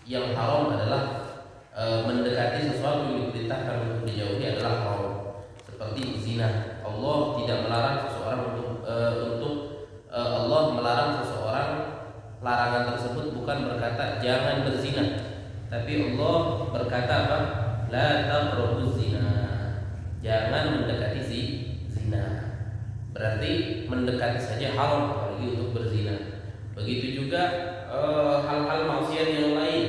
yang haram adalah mendekati sesuatu yang diperintahkan untuk dijauhi adalah haram. Seperti zina. Allah tidak melarang seseorang Allah melarang seseorang, larangan tersebut bukan berkata jangan berzina, tapi Allah berkata apa? La taqrabuz zina. Jangan mendekati zina. Berarti mendekati saja haram, apalagi untuk berzina. Begitu juga hal-hal maksiat yang lain,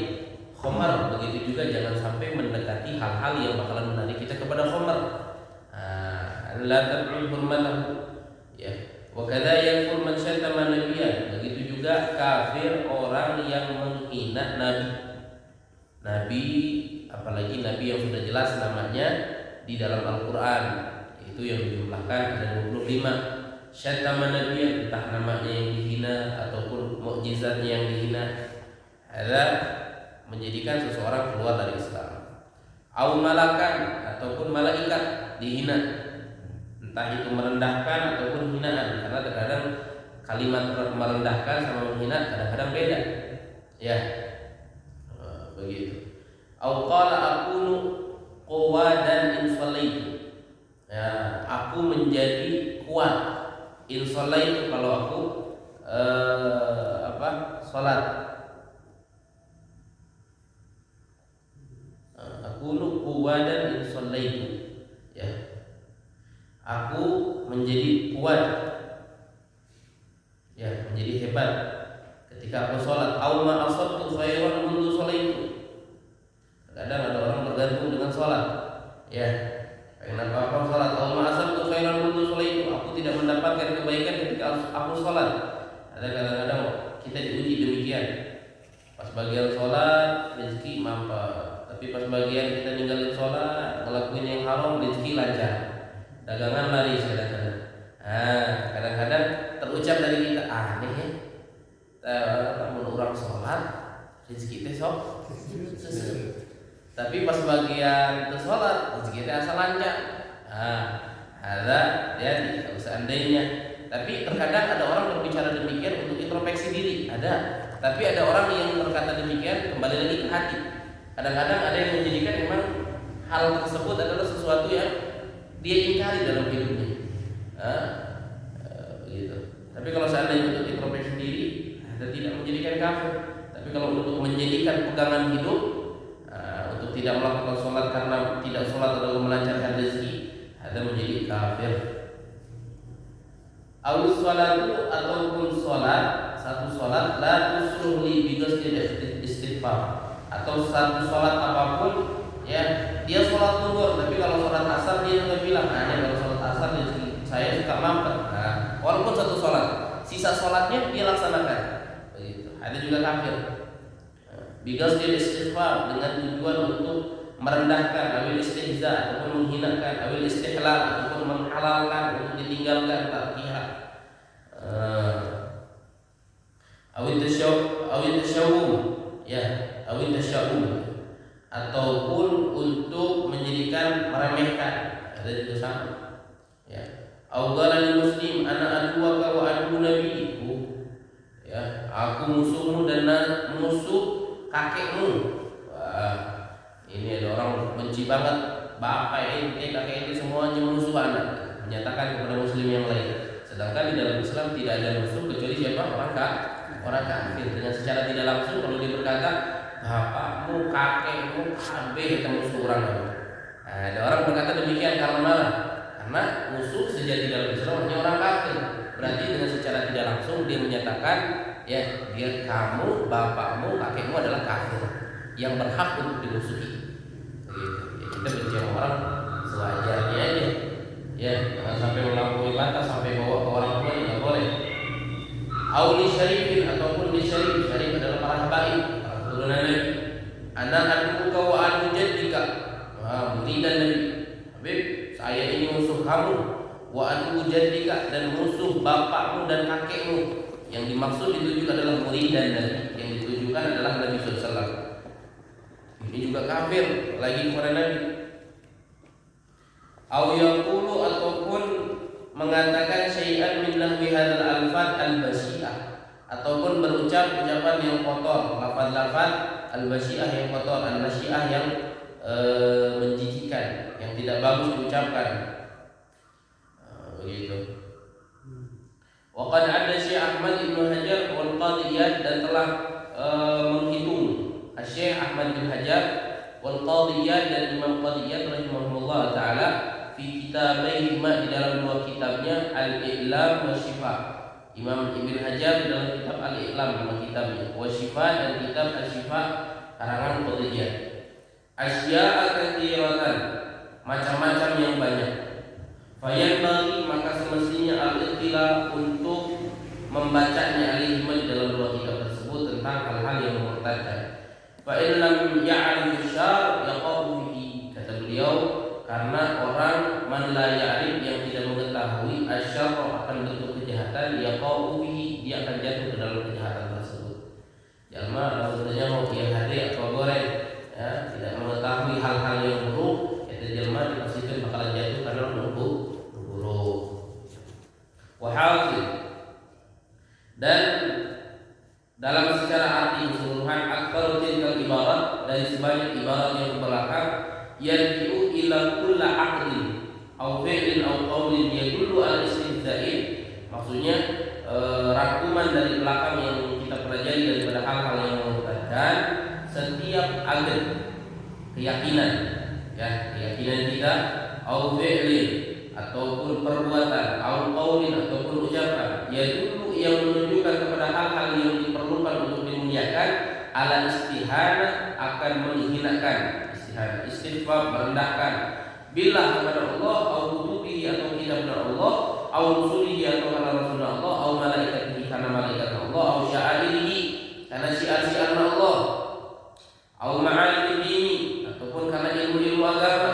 khamar, begitu juga jangan sampai mendekati hal-hal yang bakalan menarik kita kepada khamar. La tad'u hurmatahu, ya. Wa kadza yakfur man syatama nabiyyan. Begitu juga kafir orang yang menghina nabi, apalagi nabi yang sudah jelas namanya di dalam Al-Qur'an, itu yang dijumlahkan ada 25. Syatama nabiyyan, entah namanya yang dihina ataupun mukjizatnya yang dihina, ada menjadikan seseorang keluar dari Islam. Au malakan, ataupun malaikat dihina, entah itu merendahkan ataupun hinaan, karena terkadang kalimat merendahkan sama menghina kadang-kadang beda, ya. Begitu. Au qala aqulu qawadan in shallaitu, ya, aku menjadi kuat in shallaitu kalau aku salat. Aqulu qawadan in shallaitu, ya, aku menjadi kuat, ya, menjadi hebat ketika aku sholat. Au ma asabtu khairan mundu sholaitu. Kadang ada orang bergantung dengan sholat, ya. Kenapa aku sholat? Au ma asabtu khairan mundu sholaitu. Aku tidak mendapatkan kebaikan ketika aku sholat. Ada kadang-kadang kita diuji demikian. Pas bagian sholat rezeki mampet, tapi pas bagian kita ninggalin sholat, ngelakuin yang haram, rezeki lancar, dagangan laris kadang-kadang. Kadang-kadang terucap dari kita, aneh ya, namun orang sholat rezeki teh sok, tapi pas bagian itu sholat rezeki teh asal lancar. Ada ya, seandainya. Tapi terkadang ada orang berbicara demikian untuk introspeksi diri, ada. Tapi ada orang yang berkata demikian kembali lagi ke hati. Kadang-kadang ada yang menjadikan memang hal tersebut adalah sesuatu yang dia ingkari dalam hidupnya. Begitu. Tapi kalau seandainya untuk introspeksi diri, ada tidak menjadikan kafir. Tapi kalau untuk menjadikan pegangan hidup, untuk tidak melakukan sholat karena tidak sholat adalah melancarkan rezeki, ada menjadi kafir. Awis sholatu, ataupun sholat, satu sholat la tusruh li bighasli istighfar, atau satu sholat apapun, ya, dia sholat zuhur, tapi kalau sholat asar dia juga bilang, kalau sholat asar saya suka mampet. Walaupun satu sholat, sisa sholatnya dia laksanakan. Begitu. Ada juga kafir. Bighasli istighfar, dengan tujuan untuk merendahkan, awil istihza, ataupun menghinakan, awil istihlal, ataupun menghalalkan untuk ditinggalkan, tarkihah, awil tasyawum, ya, awil tasyawum, ataupun untuk menjadikan meremehkan, ada juga sama, ya. Awgalani muslim ana aduwaka wa adu nabiiku, ya, aku musuhmu dan musuh kakekmu. Ini ada orang benci banget bapak ente, kakek ente, semuanya musuh anak, menyatakan kepada muslim yang lain. Sedangkan di dalam Islam tidak ada musuh kecuali siapa? Orang kafir. Dengan secara tidak langsung kalau dia berkata bapakmu, kakekmu, kabeh itu musuh orang. Ada orang berkata demikian karena musuh sejati dalam Islam hanya orang kafir. Berarti dengan secara tidak langsung dia menyatakan, ya, dia, kamu, bapakmu, kakekmu adalah kafir yang berhak untuk dimusuhi. Ya, kita benci orang sewajarnya aja, ya, jangan sampai melampaui batas sampai bawa ke orang tua, tidak boleh. Auli syarifin, ataupun di syarif adalah para habaib, para keturunan Nabi. Anak aduka wa adu jaddika, muridan Nabi. Habib, saya ini musuh kamu, wa adu jaddika, dan musuh bapakmu dan kakekmu. Yang dimaksud ditujukan adalah muridan Nabi, yang ditujukan adalah Nabi sallallahu alaihi wasallam. Ini juga kafir lagi kepada Nabi. Au yaqulu, ataupun mengatakan syai'an min nahwi hadzal alfat al-basi'ah, ataupun berucap ucapan yang kotor, lafaz-lafaz al-basyi'ah yang kotor, al-basyi'ah yang menjijikan, yang tidak bagus diucapkan. Begitu. Waqad ada Syekh Ahmad bin Hajar wal Qadhi Iyad, dan telah menghitung Syekh Ahmad bin Hajar wal Qadhi Iyad dan Imam Qadhi Iyad rahimahullah taala fi kitabaihima, di dalam dua kitabnya Al-I'lam wa Syifa. Imam Ibn Hajar dalam kitab Al-I'lam nama kitabnya, wa Syifa dan kitab Al-Syifa karangan Qadhi Iyad. Asya'a katsiratan, macam-macam yang banyak. Fayanbaghi, maka semestinya al-ittila untuk membacanya alihima di dalam dua kitab tersebut tentang hal-hal yang memurtadkan. Fa in lam ya'rif syar yaqau fihi, kata beliau, karena orang man la ya'rif, yang tidak mengetahui asyar akan bentuk kejahatan, yaqau fihi, dia akan jatuh ke dalam kejahatan tersebut. Jalma maksudnya mau dia hari atau goreng, ya, tidak mengetahui hal-hal yang buruk, itu jalma dipastikan bakalan jatuh karena buruk. Wahafid, dan dalam secara arti keseluruhan akbar tilkal ibarat, dari sebanyak ibarat yang belakang, yarji'u ila kulla aqlin aw fi'lin aw qawlin yadullu al istihza'in, maksudnya rangkuman dari belakang yang kita pelajari daripada hal-hal yang memurtadkan, setiap agen keyakinan, ya, keyakinan kita, aw fi'lin ataupun perbuatan, au qaulin ataupun ucapan, yaitu yang menunjukkan kepada hal-hal yang diperlukan untuk dimuliakan, ala istihana, akan menghinakan, istihana istighfar, merendahkan, billah kepada Allah, au kutubihi atau kitabnya Allah, au rusulihi atau karena rasulnya Allah, au malaikatihi karena malaikat Allah, au sya'irihi karena syiar-syiar Allah, au ma'alim dini ataupun karena ilmu-ilmu agama,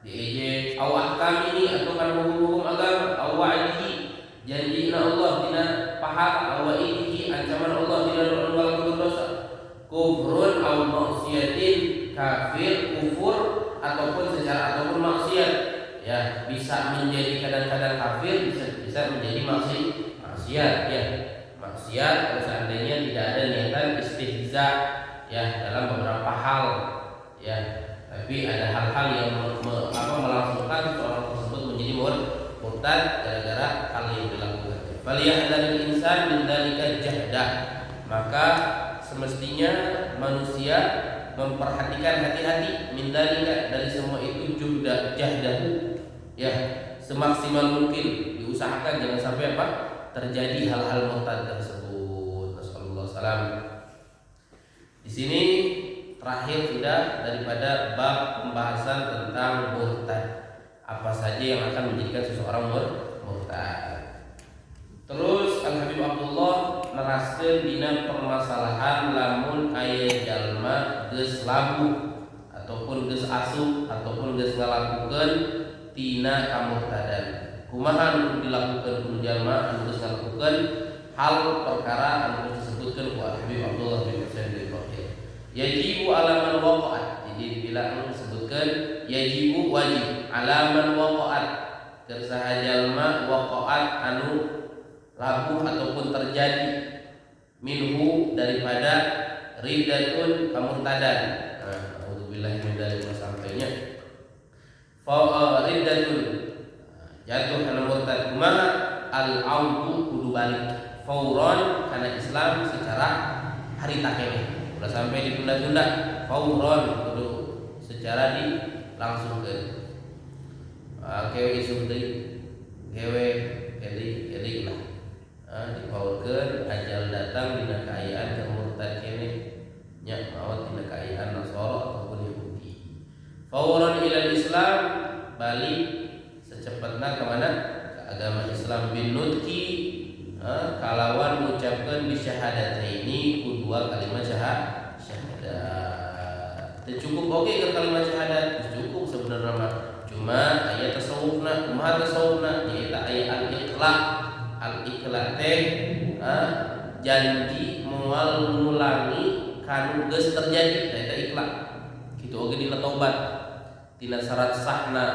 diejek, au ahkam ini atau kan hukum-hukum agama, au wa'dihi, janjina Allah tina pahala, au wa'idihi, ancaman Allah tina doa berdosa, kufrun au maksiatin, kafir, kufur ataupun secara ataupun maksiat, ya, bisa menjadi kadang-kadang kafir, bisa menjadi maksiat, ya, maksiat kalau seandainya tidak ada niatan istihza, ya, dalam beberapa hal, ya. Tapi ada hal-hal yang melangsungkan seorang tersebut menjadi murtad gara-gara hal yang dilakukan. Falyahdharil insan min dzalika jahdah, maka semestinya manusia memperhatikan hati-hati min dzalika, dari semua itu jahdahu, ya, semaksimal mungkin diusahakan jangan sampai terjadi hal-hal murtad tersebut. Nasallallahu salam. Di sini terakhir sudah daripada bab pembahasan tentang murtad, apa saja yang akan menjadikan seseorang murtad. Terus Al Habib Abdullah neraskeun dina permasalahan lamun aya jalma geus labu ataupun geus asup ataupun geus ngalakukeun tina kamurtadan. Kumaha anu dilakukeun ku jalma anu geus ngalakukeun hal perkara anu disebutkeun ku Al Habib Abdullah bin Husain bin Baqir. Yajibu alaman waqa'at, jadi dibilang sebutkan yajibu wajib alaman waqa'at, kersaha jalma waqa'at anu labuh ataupun terjadi minhu daripada riddatun kamurtadan. Alhamdulillah min dzalik sampainya. Fa riddatun jatuh kana murtad, kumaha al-audu kudu balik fauron kana Islam secara harita keneh. Udah sampai ditunda-tunda, fauron kudu secara dilangsungkeun. Kewe isuk deui, kewe kedi lah. Dipaurkeun ajal datang dina kaayaan kamurtad keneh, nya maot dina kaayaan Nasara ataupun Yahudi. Fauron ilal Islam, balik secepatna ke mana? Ke agama Islam, bin nutqi, kalawan mengucapkan bisyahadataini kedua kalimat syahadat. Cukup oke ke kalimat syahadat, cukup sebenarnya mah. Cuma ayat tasawufna, kumaha tasawufna, yaitu ayat al-iqla. Al-iqla teh janji moal ngulangi kanu geus terjadi, eta iqla. Kitu oge dina tobat. Dina syarat sahna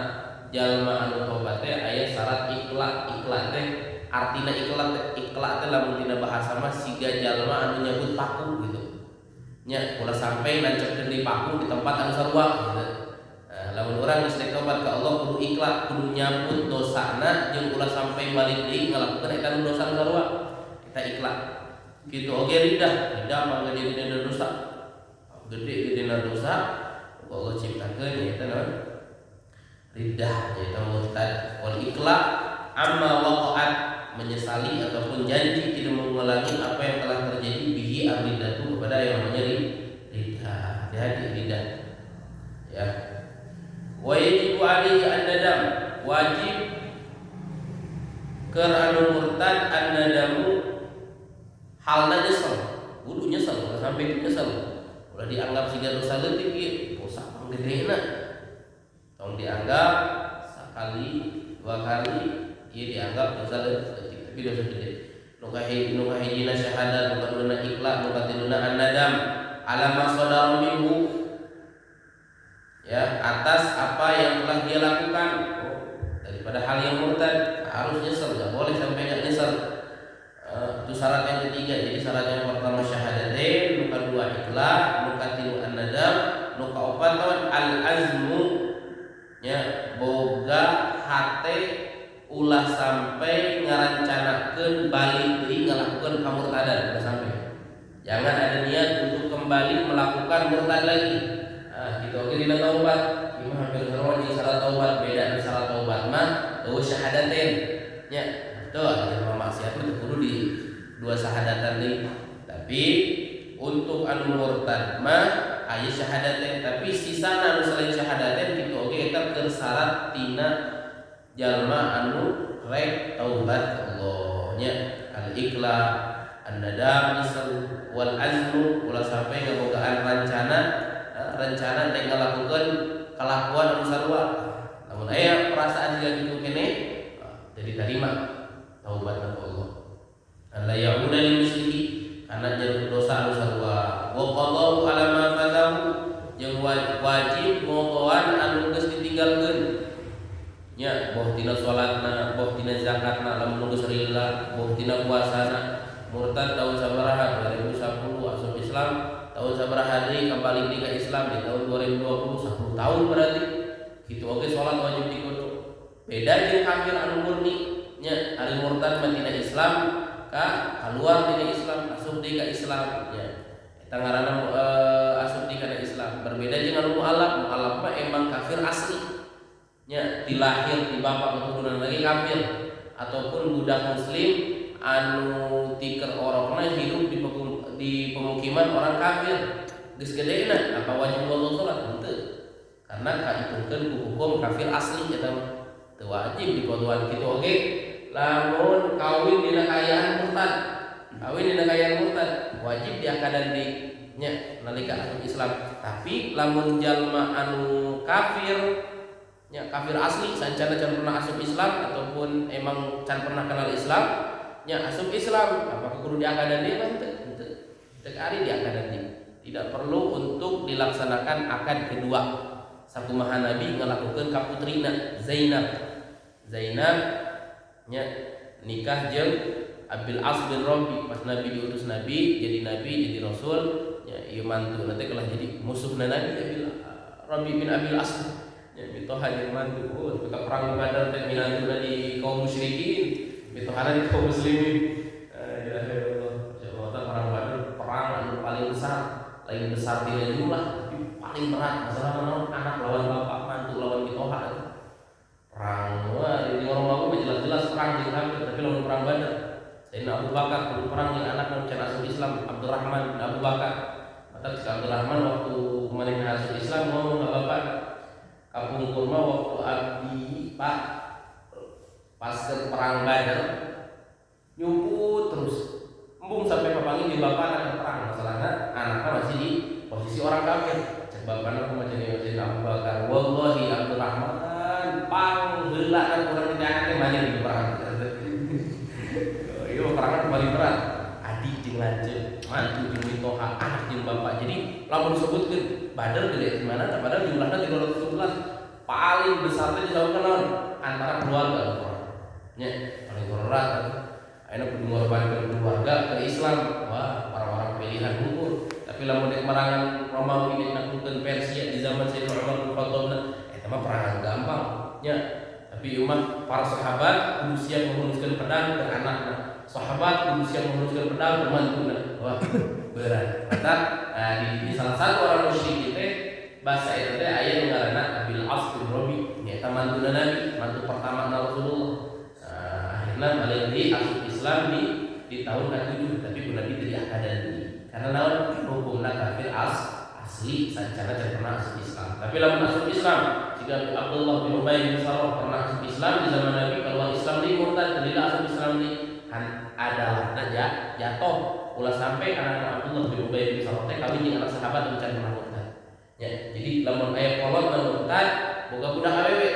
jalma anu tobat teh aya syarat iqla. Iqla teh artina ikhla teh lamun dina bahasa mah siga jalma anu nyebut paku gitu. Nya ulah sampai nancepkeun di paku di tempat anu sarua gitu. Nah, lamun urang geus tobat ka Allah kudu ikhla, kudu nyambut dosana jeung ulah sampai balik deui ngalakukeun eta nu dosa sarua. Kita ikhla. Gitu oge ridah mah gede dina dosa. Gede dina dosa Allah ciptakeun eta naon? Ridah eta murtad. Wal ikhla amma waqa'at menyesali ataupun janji tidak mengulangi apa yang telah terjadi bihi ar-ridatu kepada yang namanya ridah. Jadi ridah. Ya. Wa yajibu alaihi an-nadam, wajib keur anu murtad an-nadamu halna nyesel, kudu nyesel sampai nyesel. Ulah dianggap siga dosa leutik ieu, dosa panggedena. Tong dianggap sekali, dua kali ieu dianggap dosa leutik, tapi dosa gede. Nu kahijina syahadat, nu kaduna ikhlas, nu katiluna an-nadam ala ma sadara minhu. Ya, atas apa yang telah dia lakukan. Daripada hal yang murtad harus nyesel, enggak boleh sampai enggak nyesel. Itu syarat yang ketiga. Jadi syarat yang pertama syahadatain, nu kadua ikhlas, nu katilu an-nadam, nu kaopat al-azmu, ya boga hate ulah sampai ngarancanakeun balik deui ngalakukeun kamurtadan, ulah sampai. Jangan ada niat untuk kembali melakukan murtad lagi. Nah, gitu oke dina taubat. Imam hampir sarua jeung syarat taubat beda dengan syarat taubat mah eueuh syahadatain. Nya, tuh aya maksiat teh kudu di dua syahadatan deui. Tapi untuk anu murtad mah aya syahadatain, tapi sisana anu selain syahadatain kitu oge eta keur syarat tina jalma anu rek taubat Allah. Nya al-ikhla, an-nadam, wal azmu ulah sampai ngabogaan rencana teh ngalakukeun kalakuan anu sarua. Namun aya perasaan jiga kitu kene jadi terima taubat ka Allah. Allah ya'uda lil musyriki kana jeung dosa anu sarua. Wa qadau ala ma fatahu jeung wajib ngotoan anu geus ditinggalkeun. Nya boh tina salatna, boh tina zakatna lamun geus rila, boh tina puasana. Murtad tahun sabaraha 2010 asup Islam tahun sabaraha deui kembali di Islam di tahun 2020 10 tahun berarti. Kitu oge salat wajib dikudu. Beda jeung kafir anu murni nya ari murtad mah tina Islam ka keluar tina Islam asup deui ka Islam nya. Eta ngaranna asup deui kana Islam. Berbeda jeung anu mualaf mah emang kafir asli. Nya dilahir di bapak keturunan lagi kafir ataupun budak muslim anu tiker orangna hidup di pemukiman orang kafir geus gedena apa wajib wudu salat henteu karena kahitungkeun ku hukum kafir asli eta teu wajib dikodoan kitu oge lamun kawin dina kayaan murtad wajib diakadan di nya nalika asup Islam. Tapi lamun jalma anu kafir nya kafir asli sancana can pernah asup Islam ataupun emang can pernah kenal Islam nya asup Islam apakah kudu diakadan dia kan henteu teu ari diakadan dia. Tidak perlu untuk dilaksanakan akad kedua. Sakumaha Nabi ngalakukeun ka putrina Zainab nya nikah jeung Abil As bin Rabi pas Nabi diutus Nabi jadi rasul nya ieu mantu nanti kalah jadi musuhna Nabi Rabi bin Abil As nya mitoha jeung mantu ka perang Badar teh minantuna di kaum musyrikin mitohana di kaum muslimin. Perang Badar perang anu paling besar, lain besar tina jumlah tapi paling berat masalah naon anak lawan bapak, mantu lawan mitoha. Perang di orang baku jelas-jelas perang jeung kafir, tapi lawan perang Badar Sayyidina Abu Bakar kudu perang jeung anak nu can asup Islam Abdurrahman bin Abu Bakar. Mata si Abdurrahman waktu manehna asup Islam ngomong ka bapak kapungkur mah waktu abdi Pak pas ke perang Badar nyumput terus embung sampai papangi di bapak anak perang masalahnya anaknya masih di posisi orang kafir. Cek bapakna kumaha jeung Sayyidina Abu Bakar wallahi Abdurrahman pang heula kan urang di jangan teh manya di perang. Ieu perang paling berat. Adik jeung lanceuk, mantu jeung mitoha, anak jeung bapak. Jadi lamun disebutkeun Badar gede di mana? Padahal jumlahna 311. Paling besar teh disebutkeun naon? Antara keluarga orang. nya paling berat ayeuna kudu ngorbankeun keluarga ke Islam. Wah, orang-orang pilihan unggul. Tapi lamun dek merangan Romawi dek naklukeun Persia di zaman Sayyidina Umar bin Khattab eta mah perangan gampang nya. Tapi umat para sahabat kudu siap menghunuskeun pedang ke anakna. Sahabat kudu siap menghunuskeun pedang ke mantuna. Wah, berat. Maka di salah satu orang musyrik teh bahasa eta teh aya nu ngaranna Abil As bin Rabi, nyaeta mantuna Nabi, mantu pertama Rasulullah. Akhirnya balik di asal Islam di tahun ke-7, tapi Nabi tidak ada ini. Karena naon hukumna kafir asli sancana dan pernah asal Islam. Tapi lamun asal Islam, jika Abdullah bin Ubay bin Salul pernah asal Islam di zaman Nabi, kalau Islam di murtad, tidak asal Islam di adalah jatuh. Ulah sampai anak Abdullah bin Ubay bin Salul teh kawin dengan anak sahabat mencari murtad. Ya, jadi lamun aya kolot dan murtad, boga budak awewe.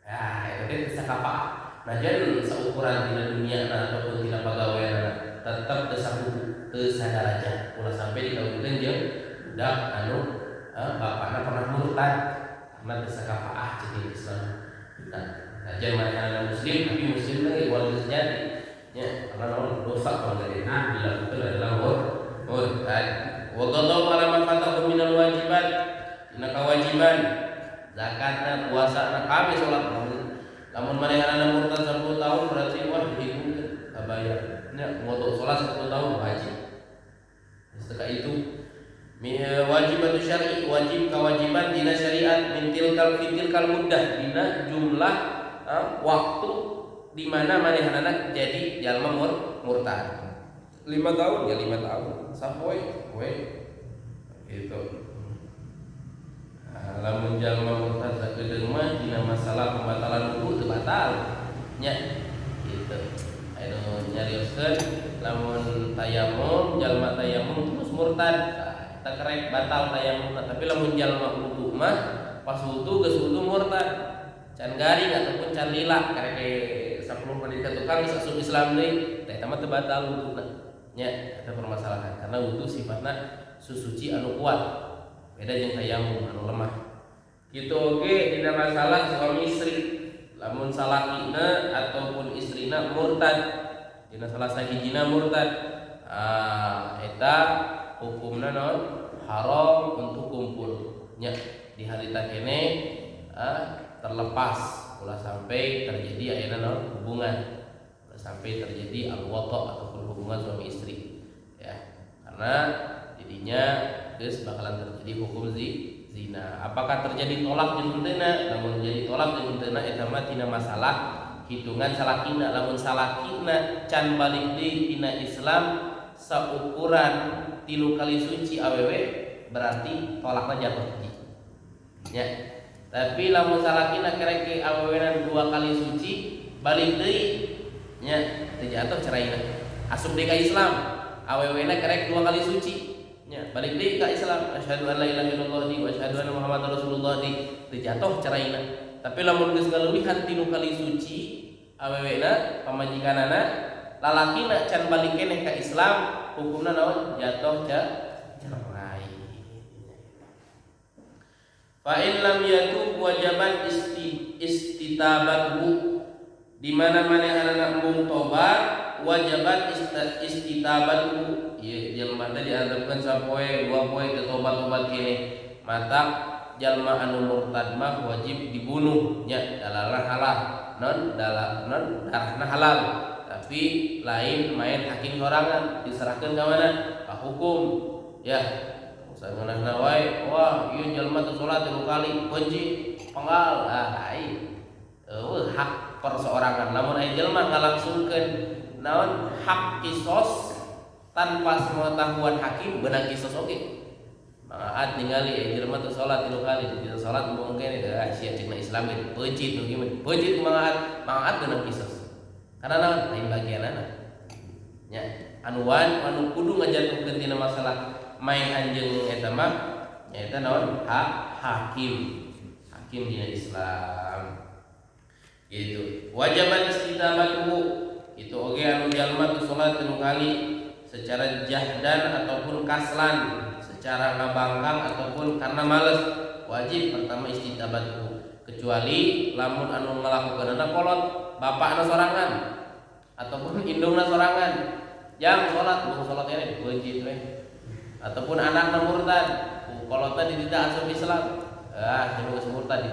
Ya, itu teh sakapa. Najan seukuran di dunia ataupun tidak pegawai tetap tersadaraja. Ulah sampai dikawinkeun jeung budak anu bapakna pernah murtad karena sakapa jadi Islam. Nah, najan manehna muslim tapi muslim lagi warga sejati. Ya, karena dosa kalau dari dilakukan adalah murtad. Wa qadha ala man fatahu minal wajibat. Dina kewajiban zakatna, puasana, kabeh salat. Lamun manehna murtad 10 tahun berarti wah dihukum kabayar. Nya ngotot salat 10 tahun wajib. Setelah itu wajibatu syar'i, wajib kewajiban dina syariat mintil kal muddah dina jumlah waktu di mana manehna jadi jalma murtad. 5 tahun ya 5 tahun. Sapoe we gitu. Lamun jalma murtad sakedeung mah dina masalah pembatalan wudu teu batal nya gitu. Anu nyarioskeun lamun tayamum jalma tayamum terus murtad teu kerek batal tayamum, tapi lamun jalma wudu mah pas wudu geus wudu murtad can garing ataupun can lila karek 10 menit ka tukang geus asup Islam deui teh eta mah teu batal wuduna nya. Eta permasalahan karena wudu sifatna susuci anu kuat beda jeung tayamum anu lemah. Kitu oge dina masalah suami istri, lamun salakina ataupun istrina murtad, dina salah sahijina murtad, eta hukumna naon? Haram untuk kumpul. Nya di harita kene terlepas ulah sampai terjadi ayeuna naon? Hubungan. Ulah sampai terjadi al-wata ataupun hubungan suami istri. Ya, karena didinya geus bakalan terjadi hukum zina. Apakah terjadi tolak jeung henteu? Lamun jadi tolak jeung henteu eta mah tina masalah hitungan salakina. Lamun salakina can balik deui tina Islam saukuran 3 kali suci awewe berarti tolakna jatuh hiji. Ya. Tapi lamun salakina kerek awewena 2 kali suci balik deui nya teu jatuh ceraina. Asup deui ka Islam awewena kerek 2 kali suci. Ya, balik deui ka Islam, asyhadu an la ilaha illallah wa asyhadu anna muhammadar rasulullah teu jatuh caraina. Tapi lamun geus galeuwihan 3 kali suci awewena pamajikanana lalakina can balik keneh ka Islam hukumna naon? Jatuh cerai. Fa in lam yatub wajaban istitabatu, di mana manehna embung tobat wajaban istitabatu. Ieu jalma teh diantepkeun sapoe 2 poe teu tobat-tobat kene. Mata jalma anu murtad mah wajib dibunuh nya dalalna halal. Darahna halal. Tapi lain main hakim sorangan diserahkeun ka mana? Ka hukum. Ya. Sageunahna wae, wah ieu jalma teu salat 3 kali, benci, penggal. Ai. Hak perseorangan. Namun aya jalma ngalangsungkeun naon? Hak kisos tanpa sepengetahuan hakim beunang kisos oge. Mangaat ningali jelema teu salat 3 kali, tidak salat mungkin sia cina Islam ge peucit nu gimana? Peucit mangaat beunang kisos. Karena naon? Lain bagianana. Nya, anu kudu ngajatuhkeun tina masalah main anjeun eta mah nyaeta naon? Hakim dina Islam. Gitu. Wajaban istitabatuhu itu oge anu jalma teu salat 3 kali secara jahdan ataupun kaslan, secara ngabangkang ataupun karena malas, wajib pertama istitabatuhu. kecuali lamun anu ngalakukeunana kolot bapakna sorangan ataupun indungna sorangan yang salat bukan salat ini beunjit we ataupun anakna murtad kolotna ditida asup Islam cenah geus murtad